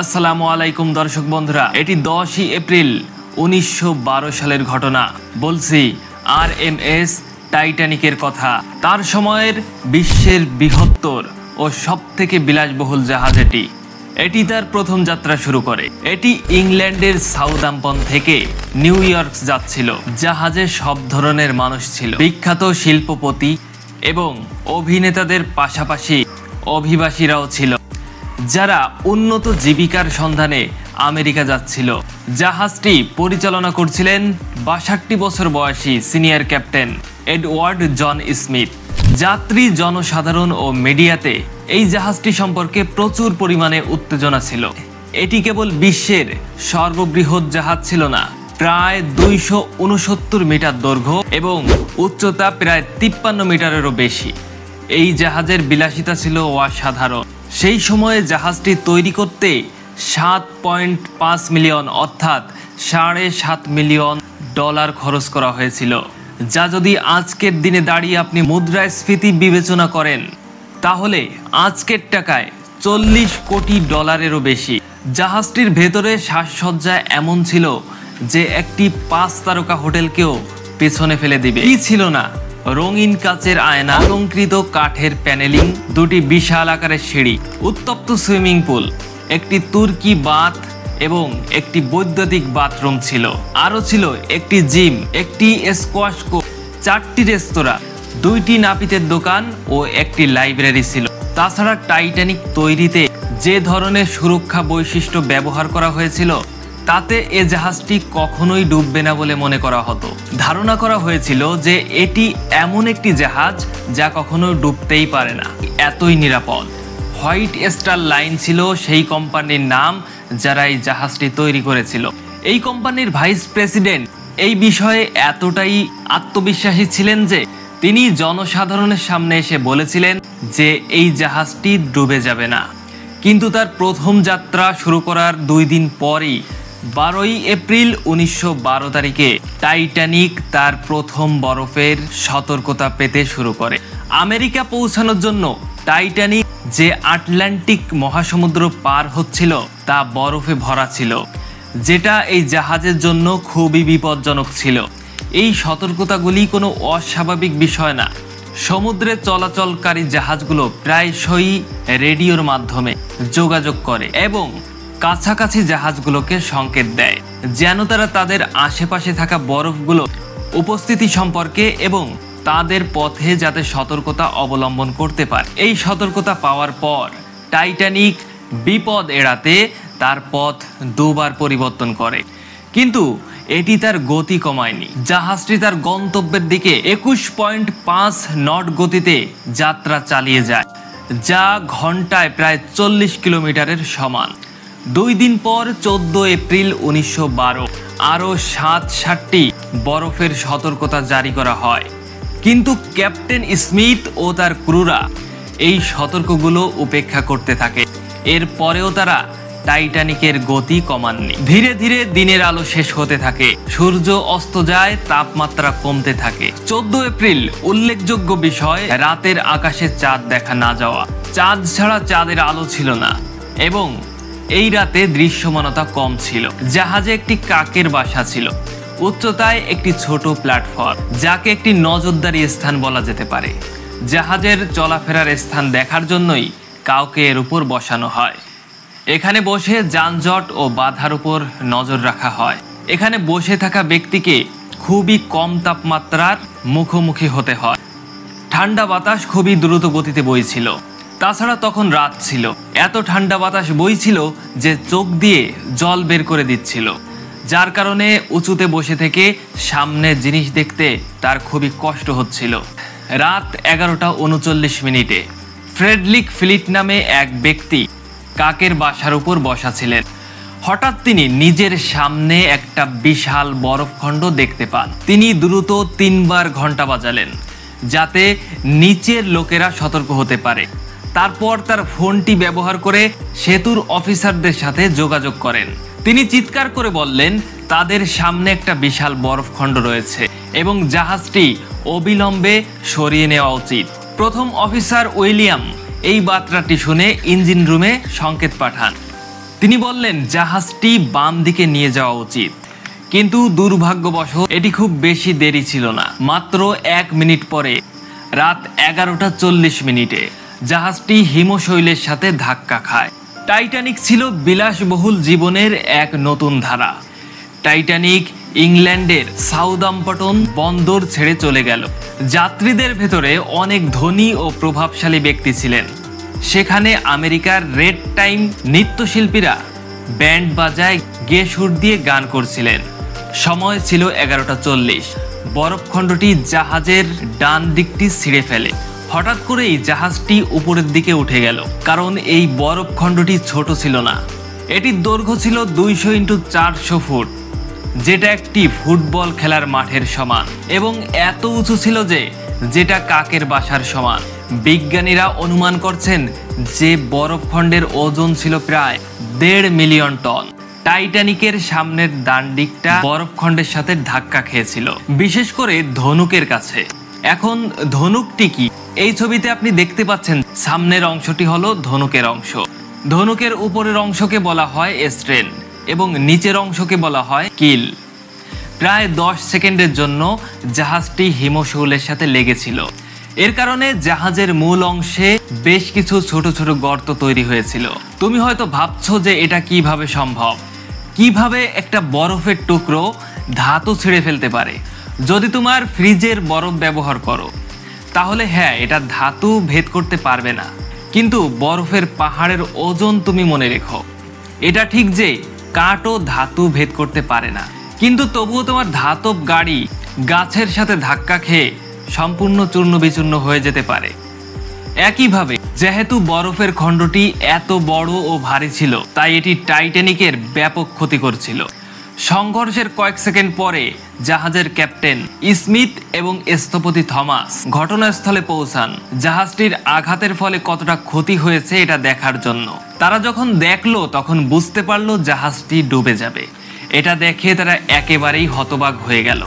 আসসালামু আলাইকুম দর্শক বন্ধুরা, এটি 10 এপ্রিল 1912 সালের ঘটনা। বলছি RMS টাইটানিকের কথা। তার সময়ের বিশ্বের বৃহত্তর ও সবথেকে বিলাসবহুল জাহাজ এটি তার প্রথম যাত্রা শুরু করে। এটি ইংল্যান্ডের সাউদাম্পটন থেকে নিউ ইয়র্ক যাচ্ছিল। জাহাজে সব ধরনের মানুষ ছিল, বিখ্যাত শিল্পপতি এবং অভিনেতাদের পাশাপাশি অভিবাসীরাও ছিল, যারা উন্নত জীবিকার সন্ধানে আমেরিকা যাচ্ছিল। জাহাজটি পরিচালনা করছিলেন 62 বছর বয়সী senior captain Edward John Smith. যাত্রী, জনসাধারণ ও মিডিয়াতে এই জাহাজটি সম্পর্কে প্রচুর পরিমাণে উত্তেজনা ছিল। এটি কেবল বিশ্বের সর্ববৃহৎ জাহাজ ছিল না, প্রায় 269 মিটার দৈর্ঘ্য এবং উচ্চতা প্রায় 53 মিটারেরও বেশি। এই জাহাজের বিলাসিতা ছিল অসাধারণ। সেই সময়ে জাহাজটি তৈরি করতে 7.5 মিলিয়ন অর্থাৎ $7.5 মিলিয়ন খরচ করা হয়েছিল, যা যদি আজকের দিনে দাঁড়িয়ে আপনি মুদ্রাস্ফীতি বিবেচনা করেন তাহলে আজকের টাকায় $40 কোটি বেশি। জাহাজটির ভেতরে সাজসজ্জা এমন ছিল যে একটি 5 তারকা হোটেলকেও পেছনে ফেলে দিবে। কি ছিল না, রঙিন কাচের আয়না, অলংকৃত কাঠের প্যানেলিং, দুটি বিশাল আকারের সিঁড়ি, উত্তপ্ত সুইমিং পুল, একটি তুর্কি বাথ এবং একটি বৈদ্যুতিক বাথরুম ছিল। আরও ছিল একটি জিম, একটি স্কোয়াশ কোর্ট, 4টি রেস্তোরাঁ, 2টি নাপিতের দোকান ও একটি লাইব্রেরি ছিল। তাছাড়া টাইটানিক তৈরিতে যে ধরনের সুরক্ষা বৈশিষ্ট্য ব্যবহার করা হয়েছিল তাতে এ জাহাজটি কখনোই ডুববে না বলে মনে করা হতো। ধারণা করা হয়েছিল যে এটি এমন একটি জাহাজ যা কখনো ডুবতেই পারে না, এতই নিরাপদ। হোয়াইট স্টার লাইন ছিল সেই কোম্পানির নাম যারা এই জাহাজটি তৈরি করেছিল। এই কোম্পানির ভাইস প্রেসিডেন্ট এই বিষয়ে এতটাই আত্মবিশ্বাসী ছিলেন যে তিনি জনসাধারণের সামনে এসে বলেছিলেন যে এই জাহাজটি ডুবে যাবে না। কিন্তু তার প্রথম যাত্রা শুরু করার 2 দিন পরই 12 এপ্রিল 1912 তারিখে টাইটানিক তার প্রথম বরফের সতর্কতা পেতে শুরু করে। আমেরিকা পৌঁছানোর জন্য টাইটানিক যে আটলান্টিক মহাসমুদ্র পার হচ্ছিল তা বরফে ভরা ছিল, যেটা এই জাহাজের জন্য খুবই বিপজ্জনক ছিল। এই সতর্কতাগুলি কোনো অস্বাভাবিক বিষয় না। সমুদ্রে চলাচলকারী জাহাজগুলো প্রায়শই রেডিওর মাধ্যমে যোগাযোগ করে এবং কাছাকাছি জাহাজগুলোকে সংকেত দেয় যেন তারা তাদের আশেপাশে থাকা বরফগুলো উপস্থিতি সম্পর্কে এবং তাদের পথে যাতে সতর্কতা অবলম্বন করতে পারে। এই সতর্কতা পাওয়ার পর টাইটানিক বিপদ এড়াতে তার পথ 2 বার পরিবর্তন করে, কিন্তু এটি তার গতি কমায়নি। জাহাজটি তার গন্তব্যের দিকে 21.5 নট গতিতে যাত্রা চালিয়ে যায়, যা ঘন্টায় প্রায় 40 কিলোমিটারের সমান। 2 দিন পর 14 এপ্রিল 1912 আরও 7টি বরফের সতর্কতা জারি করা হয়, কিন্তু ক্যাপ্টেন স্মিথ ও তার ক্রুরা এই সতর্কগুলো উপেক্ষা করতে থাকে। এরপরেও তারা টাইটানিকের গতি কমাননি। ধীরে ধীরে দিনের আলো শেষ হতে থাকে, সূর্য অস্ত যায়, তাপমাত্রা কমতে থাকে। 14 এপ্রিল উল্লেখযোগ্য বিষয়, রাতের আকাশে চাঁদ দেখা না যাওয়া। চাঁদ ছাড়া চাঁদের আলো ছিল না এবং এই রাতে দৃশ্যমানতা কম ছিল। জাহাজে একটি কাকের বাসা ছিল, উচ্চতায় একটি ছোট প্ল্যাটফর্ম, যাকে একটি নজরদারি স্থান বলা যেতে পারে। জাহাজের চলাফেরার স্থান দেখার জন্যই কাউকে এর উপর বসানো হয়। এখানে বসে যানজট ও বাধার উপর নজর রাখা হয়। এখানে বসে থাকা ব্যক্তিকে খুবই কম তাপমাত্রার মুখোমুখি হতে হয়। ঠান্ডা বাতাস খুবই দ্রুত গতিতে বইছিল। তাছাড়া তখন রাত ছিল, এত ঠান্ডা বাতাস বইছিল যে চোখ দিয়ে জল বের করে দিচ্ছিল, যার কারণে উঁচুতে বসে থেকে সামনে জিনিস দেখতে তার খুবই কষ্ট হচ্ছিল। রাত 11:39 ফ্রেডরিক ফিলিট নামে এক ব্যক্তি কাকের বাসার উপর বসা ছিলেন। হঠাৎ তিনি নিজের সামনে একটা বিশাল বরফখণ্ড দেখতে পান। তিনি দ্রুত 3 বার ঘন্টা বাজালেন যাতে নিচের লোকেরা সতর্ক হতে পারে। তারপর তার ফোনটি ব্যবহার করে সেতুর অফিসারদের সাথে যোগাযোগ করেন। তিনি চিৎকার করে বললেন তাদের সামনে একটা বিশাল বরফখণ্ড রয়েছে এবং জাহাজটি অবিলম্বে সরিয়ে নেওয়া উচিত। প্রথম অফিসার উইলিয়াম এই বার্তাটি শুনে ইঞ্জিন রুমে সংকেত পাঠান। তিনি বললেন জাহাজটি বাম দিকে নিয়ে যাওয়া উচিত, কিন্তু দুর্ভাগ্যবশত এটি খুব বেশি দেরি ছিল না। মাত্র 1 মিনিট পরে রাত 11:40 জাহাজটি হিমশৈলের সাথে ধাক্কা খায়। টাইটানিক ছিল বিলাসবহুল জীবনের এক নতুন ধারা। টাইটানিক ইংল্যান্ডের সাউদাম্পটন বন্দর ছেড়ে চলে গেল। যাত্রীদের ভেতরে অনেক ধনী ও প্রভাবশালী ব্যক্তি ছিলেন। সেখানে আমেরিকার রেড টাইম নৃত্যশিল্পীরা ব্যান্ড বাজায় গেয়ে সুর দিয়ে গান করছিলেন। সময় ছিল 11:40। বরফখণ্ডটি জাহাজের ডান দিকটি ছিঁড়ে ফেলে। হঠাৎ করেই জাহাজটি উপরের দিকে উঠে গেল, কারণ এই বরফখণ্ডটি ছোট ছিল না। এটির দৈর্ঘ্য ছিল 200x400 ফুট, যেটা একটি ফুটবল খেলার মাঠের সমান, এবং এত উঁচু ছিল যে যেটা কাকের বাসার সমান। বিজ্ঞানীরা অনুমান করছেন যে বরফখণ্ডের ওজন ছিল প্রায় 1.5 মিলিয়ন টন। টাইটানিকের সামনের ডান দিকটা বরফখণ্ডের সাথে ধাক্কা খেয়েছিল, বিশেষ করে ধনুকের কাছে। এখন ধনুকটি কি? এই ছবিতে আপনি দেখতে পাচ্ছেন সামনের অংশটি হলো ধনুকের অংশ। ধনুকের উপরের অংশকে বলা হয় স্ট্রেন এবং নিচের অংশকে বলা হয় কিল। প্রায় 10 সেকেন্ডের জন্য জাহাজটি হিমশৈলের সাথে লেগেছিল। এর কারণে জাহাজের মূল অংশে বেশ কিছু ছোট ছোট গর্ত তৈরি হয়েছিল। তুমি হয়তো ভাবছো যে এটা কিভাবে সম্ভব, কিভাবে একটা বরফের টুকরো ধাতু ছিঁড়ে ফেলতে পারে। যদি তোমার ফ্রিজের বরফ ব্যবহার করো তাহলে হ্যাঁ, এটা ধাতু ভেদ করতে পারবে না, কিন্তু বরফের পাহাড়ের ওজন তুমি মনে রেখো। এটা ঠিক যে কাঠও ধাতু ভেদ করতে পারে না, কিন্তু তবুও তোমার ধাতব গাড়ি গাছের সাথে ধাক্কা খেয়ে সম্পূর্ণ চূর্ণ বিচূর্ণ হয়ে যেতে পারে। একইভাবে যেহেতু বরফের খণ্ডটি এত বড় ও ভারী ছিল, তাই এটি টাইটানিকের ব্যাপক ক্ষতি করছিল। সংঘর্ষের কয়েক সেকেন্ড পরে জাহাজের ক্যাপ্টেন স্মিথ এবং স্থপতি থমাস ঘটনাস্থলে পৌঁছান জাহাজটির আঘাতের ফলে কতটা ক্ষতি হয়েছে এটা দেখার জন্য। তারা যখন দেখলো তখন বুঝতে পারলো জাহাজটি ডুবে যাবে। এটা দেখে তারা একেবারেই হতবাক হয়ে গেল।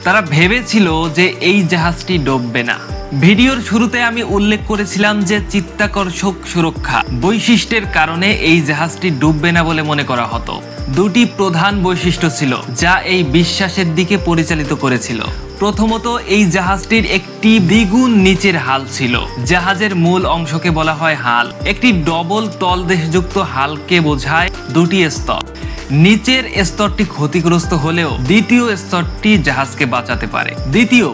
তারা ভেবেছিল যে এই জাহাজটি ডুববে না। ভিডিওর শুরুতে আমি উল্লেখ করেছিলাম যে চিত্তাকর্ষক সুরক্ষা বৈশিষ্ট্যের কারণে এই জাহাজটি ডুববে না বলে মনে করা হতো। দুটি প্রধান বৈশিষ্ট্য ছিল যা এই বিশ্বাসের দিকে পরিচালিত করেছিল। প্রথমত, এই জাহাজটির একটি দ্বিগুণ নিচের হাল ছিল। জাহাজের মূল অংশকে বলা হয় হাল। একটি ডবল তলদেশযুক্ত হালকে বোঝায় দুটি স্তর। নিচের স্তরটি ক্ষতিগ্রস্ত হলেও দ্বিতীয় স্তরটি জাহাজকে বাঁচাতে পারে। দ্বিতীয়,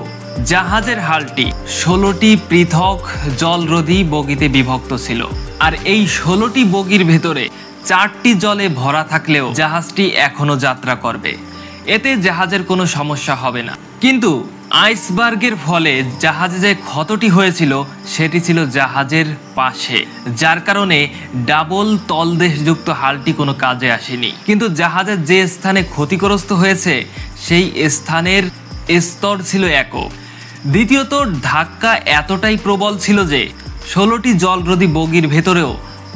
জাহাজের হালটি 16টি পৃথক জলরোধী বগিতে বিভক্ত ছিল, আর এই 16টি বগির ভেতরে 4টি জলে ভরা থাকলেও জাহাজটি এখনো যাত্রা করবে। এতে জাহাজের কোনো সমস্যা হবে না। কিন্তু আইসবার্গের ফলে জাহাজে যে ক্ষতটি হয়েছিল সেটি ছিল জাহাজের পাশে, যার কারণে ডাবল তলদেশযুক্ত হালটি কোনো কাজে আসেনি। কিন্তু জাহাজের যে স্থানে ক্ষতিগ্রস্ত হয়েছে সেই স্থানের স্তর ছিল একক। দ্বিতীয়ত, ধাক্কা এতটাই প্রবল ছিল যে 16টি জলরোধী বগির ভেতরেও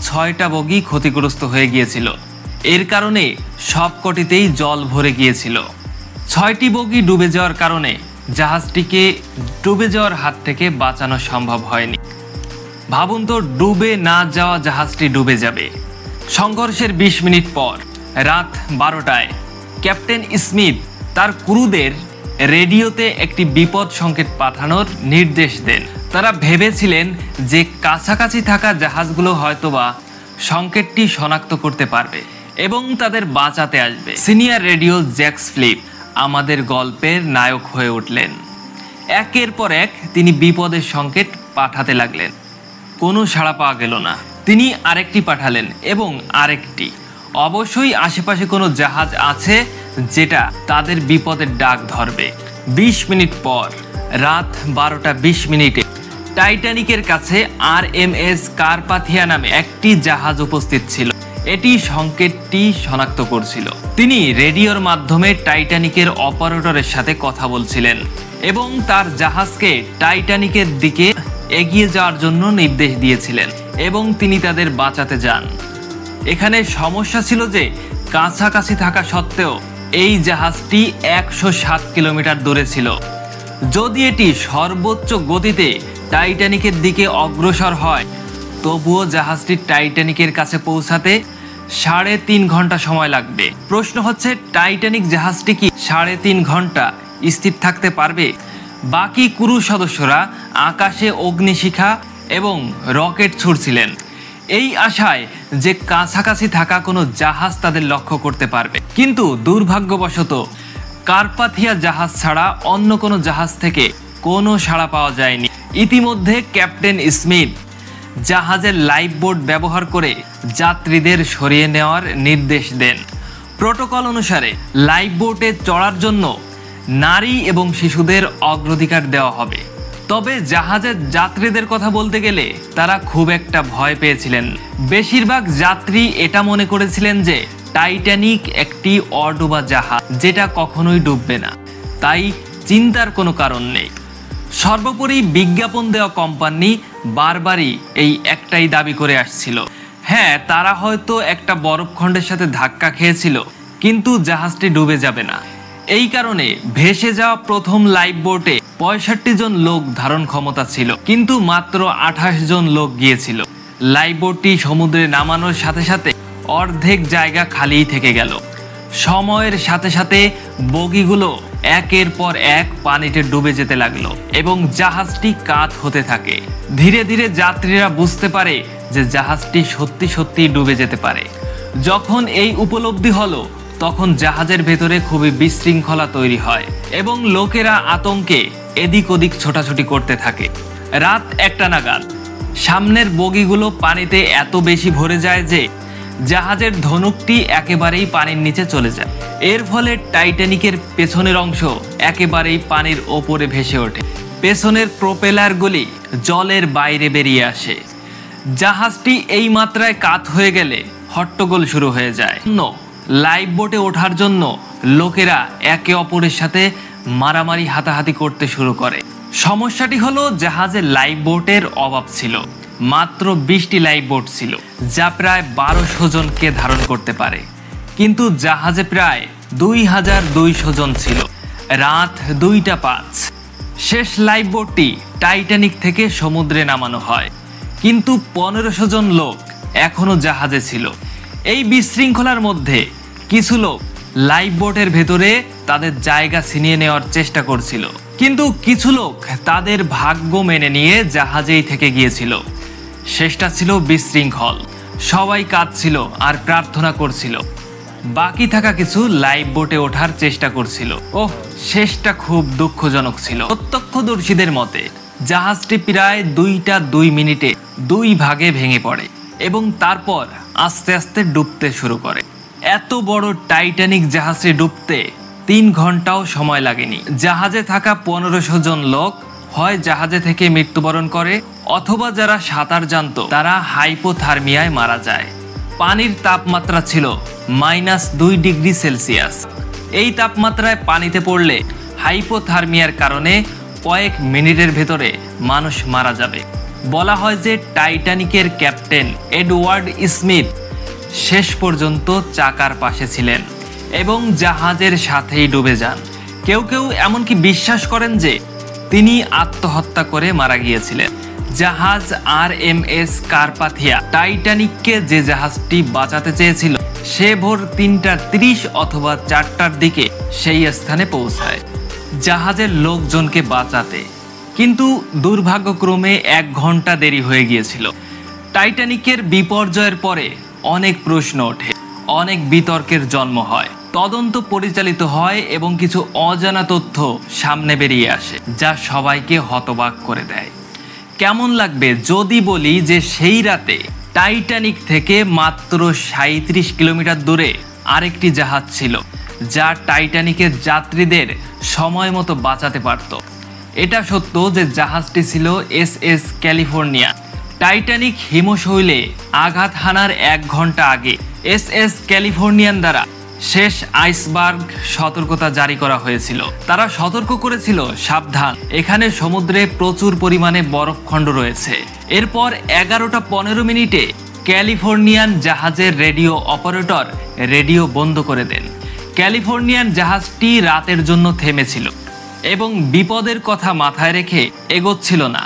6টা বগি ক্ষতিগ্রস্ত হয়ে গিয়েছিল। এর কারণে সবকটিতেই জল ভরে গিয়েছিল। 6টি বগি ডুবে যাওয়ার কারণে জাহাজটিকে ডুবে যাওয়ার হাত থেকে বাঁচানো সম্ভব হয়নি। ভাবুন তো, ডুবে না যাওয়া জাহাজটি ডুবে যাবে। সংঘর্ষের 20 মিনিট পর রাত 12টায় ক্যাপ্টেন স্মিথ তার ক্রুদের রেডিওতে একটি বিপদ সংকেত পাঠানোর নির্দেশ দেন। তারা ভেবেছিলেন যে কাছাকাছি থাকা জাহাজগুলো হয়তোবা সংকেতটি শনাক্ত করতে পারবে এবং তাদের বাঁচাতে আসবে। সিনিয়র রেডিও জ্যাক ফিলিপ আমাদের গল্পের নায়ক হয়ে উঠলেন। একের পর এক তিনি বিপদের সংকেত পাঠাতে লাগলেন। কোনো সাড়া পাওয়া গেল না। তিনি আরেকটি পাঠালেন এবং আরেকটি। অবশ্যই আশেপাশে কোনো জাহাজ আছে যেটা তাদের বিপদের ডাক ধরবে। 20 মিনিট পর রাত 12:20 টাইটানিকের কাছে RMS কারপাথিয়া নামে একটি জাহাজ উপস্থিত ছিল। এটি সংকেতটি শনাক্ত করছিল। তিনি রেডিওর মাধ্যমে টাইটানিকের অপারেটরের সাথে কথা বলছিলেন এবং তার জাহাজকে টাইটানিকের দিকে এগিয়ে যাওয়ার জন্য নির্দেশ দিয়েছিলেন এবং তিনি তাদের বাঁচাতে যান। এখানে সমস্যা ছিল যে কাছাকাছি থাকা সত্ত্বেও এই জাহাজটি 107 কিলোমিটার দূরে ছিল। যদি এটি সর্বোচ্চ গতিতে টাইটানিকের দিকে অগ্রসর হয় তবুও জাহাজটি টাইটানিকের কাছে পৌঁছাতে 3.5 ঘন্টা সময় লাগবে। প্রশ্ন হচ্ছে, টাইটানিক জাহাজটি কি 3.5 ঘন্টা স্থির থাকতে পারবে? বাকি ক্রু সদস্যরা আকাশে অগ্নিশিখা এবং রকেট ছুড়ছিলেন, এই আশায় যে কাছাকাছি থাকা কোনো জাহাজ তাদের লক্ষ্য করতে পারবে। কিন্তু দুর্ভাগ্যবশত কার্পাথিয়া জাহাজ ছাড়া অন্য কোনো জাহাজ থেকে কোনো সাড়া পাওয়া যায়নি। ইতিমধ্যে ক্যাপ্টেন স্মিথ জাহাজের লাইফ বোট ব্যবহার করে যাত্রীদের সরিয়ে নেওয়ার নির্দেশ দেন। প্রোটোকল অনুসারে লাইফ বোটে চড়ার জন্য নারী এবং শিশুদের অগ্রাধিকার দেওয়া হবে। তবে জাহাজের যাত্রীদের কথা বলতে গেলে তারা খুব একটা ভয় পেয়েছিলেন। বেশিরভাগ যাত্রী এটা মনে করেছিলেন যে টাইটানিক একটি অডুবা জাহাজ, যেটা কখনোই ডুববে না, তাই চিন্তার কোনো কারণ নেই। সর্বোপরি বিজ্ঞাপন দেওয়া কোম্পানি বারবারই এই একটাই দাবি করে আসছিল, হ্যাঁ, তারা হয়তো একটা বরফখণ্ডের সাথে ধাক্কা খেয়েছিল, কিন্তু জাহাজটি ডুবে যাবে না। এই কারণে ভেসে যাওয়া প্রথম লাইফ বোটে 65 জন লোক ধারণ ক্ষমতা ছিল, কিন্তু মাত্র 28 জন লোক গিয়েছিল। লাইফ বোটটি সমুদ্রে নামানোর সাথে সাথে অর্ধেক জায়গা খালিই থেকে গেল। সময়ের সাথে সাথে বগিগুলো একের পর এক পানিতে ডুবে যেতে লাগলো এবং জাহাজটি কাত হতে থাকে। ধীরে ধীরে যাত্রীরা বুঝতে পারে যে জাহাজটি সত্যি সত্যি ডুবে যেতে পারে। যখন এই উপলব্ধি হলো, তখন জাহাজের ভেতরে খুবই বিশৃঙ্খলা তৈরি হয় এবং লোকেরা আতঙ্কে এদিক ওদিক ছোটাছুটি করতে থাকে। রাত 1টা নাগাদ সামনের বগিগুলো পানিতে এত বেশি ভরে যায় যে জাহাজের ধনুকটি একেবারেই পানির নিচে চলে যায়। এর ফলে টাইটানিকের পেছনের অংশ একেবারেই পানির ওপরে ভেসে ওঠে। পেছনের প্রোপেলারগুলি জলের বাইরে বেরিয়ে আসে। জাহাজটি এই মাত্রায় কাত হয়ে গেলে হট্টগোল শুরু হয়ে যায়। লাইফ বোটে ওঠার জন্য লোকেরা একে অপরের সাথে মারামারি হাতাহাতি করতে শুরু করে। সমস্যাটি হলো, জাহাজে লাইফ বোটের অভাব ছিল। মাত্র 20টি লাইফ বোট ছিল, যা প্রায় 1200 জনকে ধারণ করতে পারে, কিন্তু জাহাজে প্রায় 2200 জন ছিল। রাত 2:05 শেষ লাইফ বোটটি টাইটানিক থেকে সমুদ্রে নামানো হয়, কিন্তু 1500 জন লোক এখনো জাহাজে ছিল। এই বিশৃঙ্খলার মধ্যে কিছু লোক লাইফ বোটের ভেতরে তাদের জায়গা ছিনিয়ে নেওয়ার চেষ্টা করছিল, কিন্তু কিছু লোক তাদের ভাগ্য মেনে নিয়ে জাহাজেই থেকে গিয়েছিল। শেষটা ছিল বিশৃঙ্খল, সবাই কাঁদছিল আর প্রার্থনা করছিল। বাকি থাকা কিছু লাইফ বোটে ওঠার চেষ্টা করছিল। ওহ, শেষটা খুব দুঃখজনক ছিল। প্রত্যক্ষদর্শীদের মতে জাহাজটি প্রায় 2টা 2 মিনিটে 2 ভাগে ভেঙে পড়ে এবং তারপর আস্তে আস্তে ডুবতে শুরু করে। এত বড় টাইটানিক জাহাজে ডুবতে 3 ঘন্টাও সময় লাগেনি। জাহাজে থাকা 1500 জন লোক হয় জাহাজে থেকে মৃত্যুবরণ করে, অথবা যারা সাঁতার জানতো তারা হাইপোথার্মিয়ায় মারা যায়। পানির তাপমাত্রা ছিল -2 ডিগ্রি সেলসিয়াস। এই তাপমাত্রায় পানিতে পড়লে হাইপোথার্মিয়ার কারণে কয়েক মিনিটের ভেতরে মানুষ মারা যাবে। বলা হয় যে টাইটানিকের ক্যাপ্টেন এডওয়ার্ড স্মিথ শেষ পর্যন্ত চাকার পাশে ছিলেন এবং জাহাজের সাথেই ডুবে যান। কেউ কেউ এমনকি বিশ্বাস করেন যে তিনি আত্মহত্যা করে মারা গিয়েছিলেন। জাহাজ RMS কার্পাথিয়া টাইটানিককে যে জাহাজটি বাঁচাতে চেয়েছিল, সে ভোর 3:30 অথবা 4টার দিকে সেই স্থানে পৌঁছায় জাহাজের লোকজনকে বাঁচাতে, কিন্তু দুর্ভাগ্যক্রমে 1 ঘন্টা দেরি হয়ে গিয়েছিল। টাইটানিকের বিপর্যয়ের পরে অনেক প্রশ্ন ওঠে, অনেক বিতর্কের জন্ম হয়, তদন্ত পরিচালিত হয় এবং কিছু অজানা তথ্য সামনে বেরিয়ে আসে যা সবাইকে হতবাক করে দেয়। কেমন লাগবে যদি বলি যে সেই রাতে টাইটানিক থেকে মাত্র 37 কিলোমিটার দূরে আরেকটি জাহাজ ছিল, যা টাইটানিকের যাত্রীদের সময় মতো বাঁচাতে পারত। এটা সত্য যে জাহাজটি ছিল SS ক্যালিফোর্নিয়া। টাইটানিক হিমশৈলে আঘাত হানার 1 ঘন্টা আগে SS ক্যালিফোর্নিয়ান দ্বারা শেষ আইসবার্গ সতর্কতা জারি করা হয়েছিল। তারা সতর্ক করেছিল, সাবধান, এখানে সমুদ্রে প্রচুর পরিমাণে বরফখণ্ড রয়েছে। এরপর 11:15 মিনিটে ক্যালিফোর্নিয়ান জাহাজের রেডিও অপারেটর রেডিও বন্ধ করে দেন। ক্যালিফোর্নিয়ান জাহাজটি রাতের জন্য থেমেছিল এবং বিপদের কথা মাথায় রেখে এগোচ্ছিল না।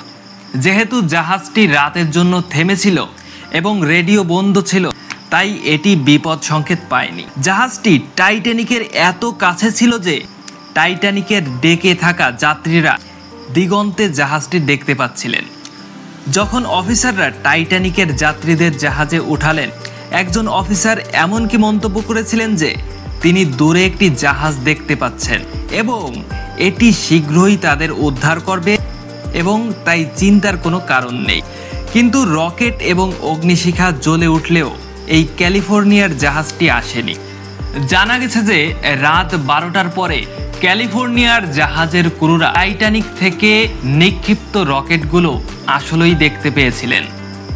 যেহেতু জাহাজটি রাতের জন্য থেমেছিল এবং রেডিও বন্ধ ছিল, তাই এটি বিপদ সংকেত পায়নি। জাহাজটি টাইটানিকের এত কাছে ছিল যে টাইটানিকের ডেকে থাকা যাত্রীরা দিগন্তে জাহাজটি দেখতে পাচ্ছিলেন। যখন অফিসাররা টাইটানিকের যাত্রীদের জাহাজে উঠালেন, একজন অফিসার এমনকি মন্তব্য করেছিলেন যে তিনি দূরে একটি জাহাজ দেখতে পাচ্ছেন এবং এটি শীঘ্রই তাদের উদ্ধার করবে এবং তাই চিন্তার কোনো কারণ নেই। কিন্তু রকেট এবং অগ্নিশিখা জ্বলে উঠলেও এই ক্যালিফোর্নিয়ার জাহাজটি আসেনি। জানা গেছে যে রাত 12টার পরে ক্যালিফোর্নিয়ার জাহাজের ক্রুরা টাইটানিক থেকে নিক্ষিপ্ত রকেটগুলো আসলেই দেখতে পেয়েছিলেন।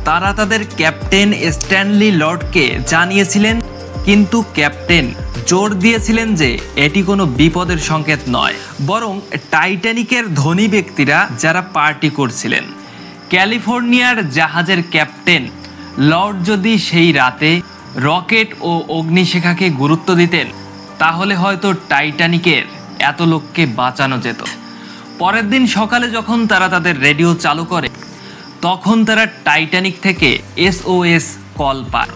তারা তাদের ক্যাপ্টেন স্ট্যানলি লর্ডকে জানিয়েছিলেন, কিন্তু ক্যাপ্টেন জোর দিয়েছিলেন যে এটি কোনো বিপদের সংকেত নয়, বরং টাইটানিকের ধনী ব্যক্তিরা যারা পার্টি করছিলেন। ক্যালিফোর্নিয়ার জাহাজের ক্যাপ্টেন লর্ড যদি সেই রাতে রকেট ও অগ্নিশিখাকে গুরুত্ব দিতেন, তাহলে হয়তো টাইটানিকের এত লোককে বাঁচানো যেত। পরের দিন সকালে যখন তারা তাদের রেডিও চালু করে, তখন তারা টাইটানিক থেকে SOS কল পায়।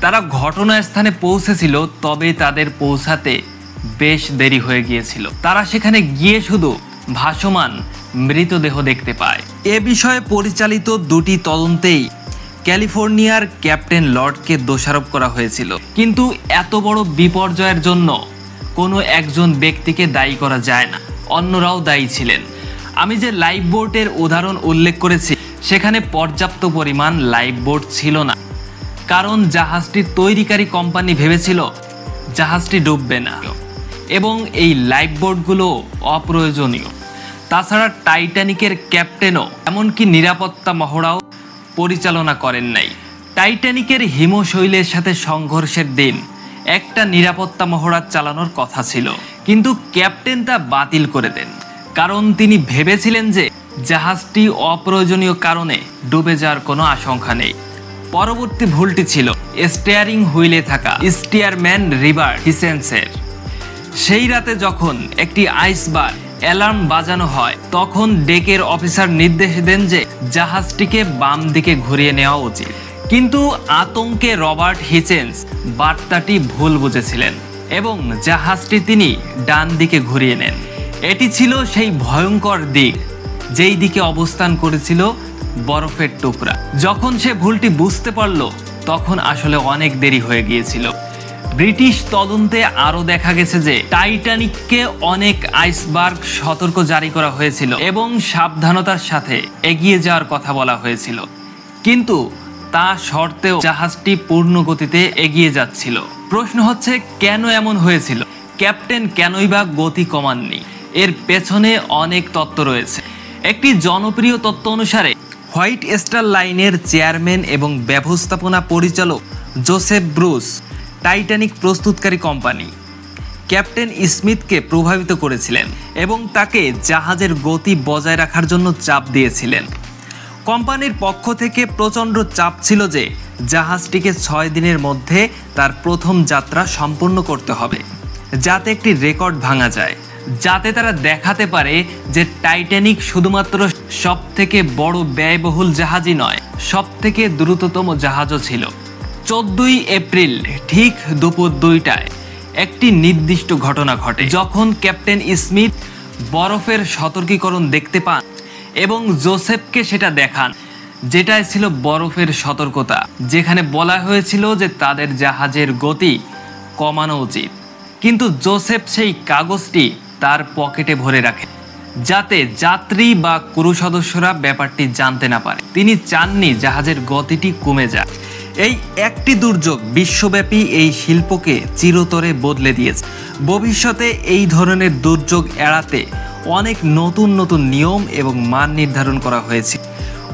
তারা ঘটনাস্থানে পৌঁছেছিল, তবে তাদের পৌঁছাতে বেশ দেরি হয়ে গিয়েছিল। তারা সেখানে গিয়ে শুধু ভাসমান মৃতদেহ দেখতে পায়। এ বিষয়ে পরিচালিত দুটি তদন্তেই ক্যালিফোর্নিয়ার ক্যাপ্টেন লর্ডকে দোষারোপ করা হয়েছিল, কিন্তু এত বড় বিপর্যয়ের জন্য কোনো একজন ব্যক্তিকে দায়ী করা যায় না, অন্যরাও দায়ী ছিলেন। আমি যে লাইফ বোটের উদাহরণ উল্লেখ করেছি, সেখানে পর্যাপ্ত পরিমাণ লাইফ বোট ছিল না, কারণ জাহাজটি তৈরিকারী কোম্পানি ভেবেছিল জাহাজটি ডুববে না এবং এই লাইফ বোটগুলো অপ্রয়োজনীয়। তাছাড়া টাইটানিকের ক্যাপ্টেনও এমনকি নিরাপত্তা মহড়াও পরিচালনা করেন নাই। টাইটানিকের হিমশৈলের সাথে সংঘর্ষের দিন একটা নিরাপত্তা মহড়া চালানোর কথা ছিল, কিন্তু ক্যাপ্টেন তা বাতিল করে দেন, কারণ তিনি ভেবেছিলেন যে জাহাজটি অপ্রয়োজনীয় কারণে ডুবে যাওয়ার কোনো আশঙ্কা নেই। পরবর্তী ভুলটি ছিল স্টিয়ারিং হুইলে থাকা স্টিয়ারম্যান রিভার হিসেন্সের। সেই রাতে যখন একটি আইসবার অ্যালার্ম বাজানো হয়, তখন ডেকের অফিসার নির্দেশ দেন যে জাহাজটিকে বাম দিকে ঘুরিয়ে নেওয়া উচিত, কিন্তু আতঙ্কে রবার্ট হিচেন্স বার্তাটি ভুল বুঝেছিলেন এবং জাহাজটি তিনি ডান দিকে ঘুরিয়ে নেন। এটি ছিল সেই ভয়ঙ্কর দিক যেই দিকে অবস্থান করেছিল বরফের টুকরা। যখন সে ভুলটি বুঝতে পারল, তখন আসলে অনেক দেরি হয়ে গিয়েছিল। ব্রিটিশ তদন্তে আরও দেখা গেছে যে টাইটানিককে অনেক আইসবার্গ সতর্ক জারি করা হয়েছিল এবং সাবধানতার সাথে এগিয়ে যাওয়ার কথা বলা হয়েছিল, কিন্তু তা সত্ত্বেও জাহাজটি পূর্ণ গতিতে এগিয়ে যাচ্ছিল। প্রশ্ন হচ্ছে, কেন এমন হয়েছিল? ক্যাপ্টেন কেনই বা গতি কমাননি? এর পেছনে অনেক তত্ত্ব রয়েছে। একটি জনপ্রিয় তত্ত্ব অনুসারে হোয়াইট স্টার লাইনের চেয়ারম্যান এবং ব্যবস্থাপনা পরিচালক জোসেফ ব্রুস টাইটানিক প্রস্তুতকারী কোম্পানি ক্যাপ্টেন স্মিথকে প্রভাবিত করেছিলেন এবং তাকে জাহাজের গতি বজায় রাখার জন্য চাপ দিয়েছিলেন। কোম্পানির পক্ষ থেকে প্রচণ্ড চাপ ছিল যে জাহাজটিকে 6 দিনের মধ্যে তার প্রথম যাত্রা সম্পূর্ণ করতে হবে, যাতে একটি রেকর্ড ভাঙা যায়, যাতে তারা দেখাতে পারে যে টাইটানিক শুধুমাত্র সবথেকে বড় ব্যয়বহুল জাহাজই নয়, সবথেকে দ্রুততম জাহাজও ছিল। 14ই এপ্রিল ঠিক দুপুর 2টায় একটি নির্দিষ্ট ঘটনা ঘটে, যখন ক্যাপ্টেন স্মিথ বরফের সতর্কীকরণ দেখতে পান এবং জোসেফকে সেটা দেখান, যেটাই ছিল বরফের সতর্কতা, যেখানে বলা হয়েছিল যে তাদের জাহাজের গতি কমানো উচিত। কিন্তু জোসেফ সেই কাগজটি তার পকেটে ভরে রাখে, যাতে যাত্রী বা ক্রু সদস্যরা ব্যাপারটি জানতে না পারে। তিনি চাননি জাহাজের গতিটি কমে যায়। এই একটি দুর্যোগ বিশ্বব্যাপী এই শিল্পকে চিরতরে বদলে দিয়েছে। ভবিষ্যতে এই ধরনের দুর্যোগ এড়াতে অনেক নতুন নতুন নিয়ম এবং মান নির্ধারণ করা হয়েছে।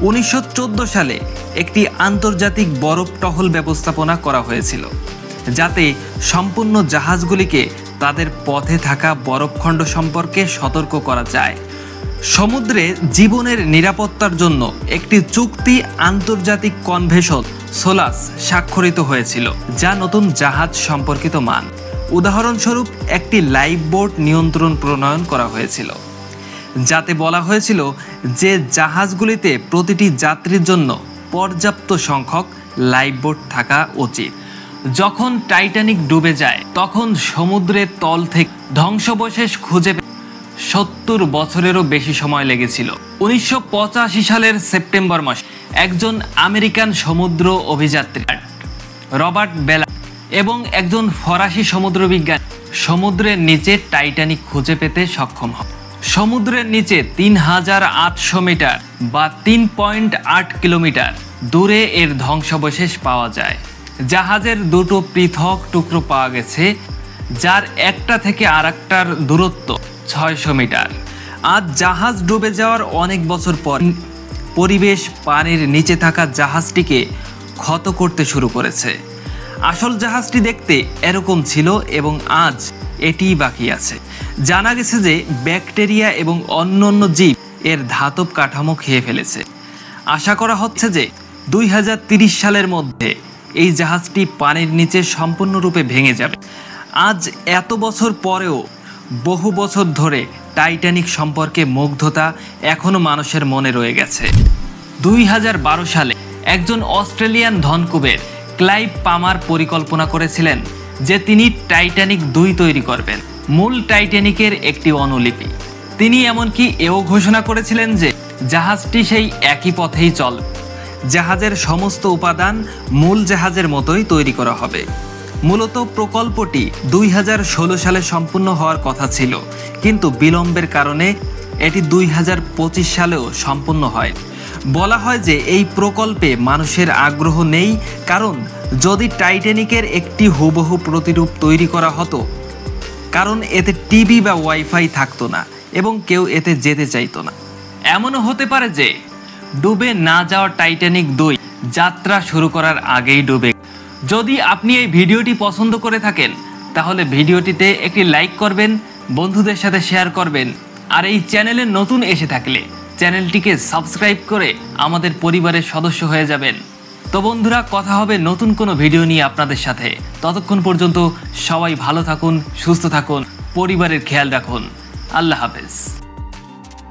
1914 সালে একটি আন্তর্জাতিক বরফ টহল ব্যবস্থাপনা করা হয়েছিল, যাতে সম্পূর্ণ জাহাজগুলিকে তাদের পথে থাকা বরফখণ্ড সম্পর্কে সতর্ক করা যায়। সমুদ্রে জীবনের নিরাপত্তার জন্য একটি চুক্তি আন্তর্জাতিক কনভেনশন সোলাস স্বাক্ষরিত হয়েছিল, যা নতুন জাহাজ সম্পর্কিত মান। উদাহরণস্বরূপ, একটি লাইফ বোট নিয়ন্ত্রণ প্রণয়ন করা হয়েছিল, যাতে বলা হয়েছিল যে জাহাজগুলিতে প্রতিটি যাত্রীর জন্য পর্যাপ্ত সংখ্যক লাইফ বোট থাকা উচিত। যখন টাইটানিক ডুবে যায় তখন সমুদ্রের তল থেকে ধ্বংসাবশেষ খুঁজে 70 বছরেরও বেশি সময় লেগেছিল। 1985 সালের সেপ্টেম্বর মাসে একজন আমেরিকান সমুদ্র অভিযাত্রী রবার্ট বেলা এবং একজন ফরাসি সমুদ্রবিজ্ঞানী সমুদ্রের নিচে টাইটানিক খুঁজে পেতে সক্ষম হয়। সমুদ্রের নিচে 3800 মিটার বা 3.8 কিলোমিটার দূরে এর ধ্বংসাবশেষ পাওয়া যায়। জাহাজের দুটো পৃথক টুকরো পাওয়া গেছে, যার একটা থেকে আরেকটার দূরত্ব 600 মিটার। আজ জাহাজ ডুবে যাওয়ার অনেক বছর পর পরিবেশ পানির নিচে থাকা জাহাজটিকে ক্ষত করতে শুরু করেছে। আসল জাহাজটি দেখতে এরকম ছিল এবং আজ এটিই বাকি আছে। জানা গেছে যে ব্যাকটেরিয়া এবং অন্যান্য জীব এর ধাতব কাঠামো খেয়ে ফেলেছে। আশা করা হচ্ছে যে 2030 সালের মধ্যে এই জাহাজটি পানির নিচে সম্পূর্ণরূপে ভেঙে যাবে। আজ এত বছর পরেও বহু বছর ধরে টাইটানিক সম্পর্কে মুগ্ধতা এখনো মানুষের মনে রয়ে গেছে। 2012 সালে একজন অস্ট্রেলিয়ান ধনকুবের ক্লাইভ পামার পরিকল্পনা করেছিলেন যে তিনি টাইটানিক 2 তৈরি করবেন, মূল টাইটানিকের একটি অনুলিপি। তিনি এমনকি এও ঘোষণা করেছিলেন যে জাহাজটি সেই একই পথেই চলবে। জাহাজের সমস্ত উপাদান মূল জাহাজের মতোই তৈরি করা হবে। মূলত প্রকল্পটি 2016 সালে সম্পূর্ণ হওয়ার কথা ছিল, কিন্তু বিলম্বের কারণে এটি 2025 সালেও সম্পূর্ণ হয়। বলা হয় যে এই প্রকল্পে মানুষের আগ্রহ নেই, কারণ যদি টাইটানিকের একটি হুবহু প্রতিরূপ তৈরি করা হতো, কারণ এতে টিভি বা ওয়াইফাই থাকতো না এবং কেউ এতে যেতে চাইতো না। এমনও হতে পারে যে ডুবে না যাওয়া টাইটানিক 2 যাত্রা শুরু করার আগেই ডুবে। যদি আপনি এই ভিডিওটি পছন্দ করে থাকেন তাহলে ভিডিওটিতে একটি লাইক করবেন, বন্ধুদের সাথে শেয়ার করবেন, আর এই চ্যানেলে নতুন এসে থাকলে চ্যানেলটিকে সাবস্ক্রাইব করে আমাদের পরিবারের সদস্য হয়ে যাবেন। তো বন্ধুরা, কথা হবে নতুন কোনো ভিডিও নিয়ে আপনাদের সাথে। ততক্ষণ পর্যন্ত সবাই ভালো থাকুন, সুস্থ থাকুন, পরিবারের খেয়াল রাখুন। আল্লাহ হাফেজ।